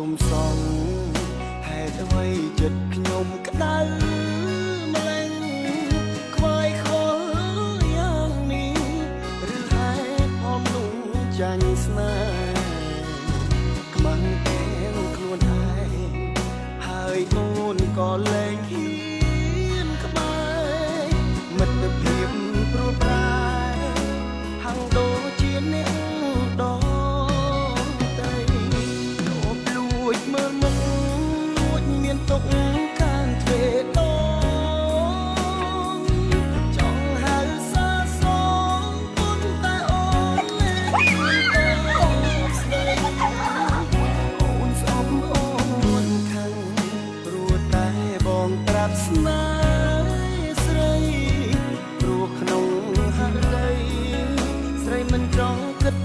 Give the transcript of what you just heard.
មសងហេតុអ្វីចិត្តខ្ញុំក្តៅម្ល៉េះខ្វាយខលយ៉ាងនេះឬហេតុផលនោះចាញ់ស្នេហ៍ខ្មាំងទាំងខ្លួនឯងហើយអូនក៏លែងហ៊ានក្បែរមិត្តភាពព្រួលប្រែហាំងដូចជាអ្នកដតីលួចមើលមុខលួចមានទុកខានទ្វេដងចង់ហៅសារសងប៉ុន្តែអូនលែងទៅស្ដីអូនស្អប់អូនខឹងព្រោះតែបងប្រាប់ស្នេហ៍ស្រីព្រោះក្នុងហឫទ័យស្រីមិនចង់គិត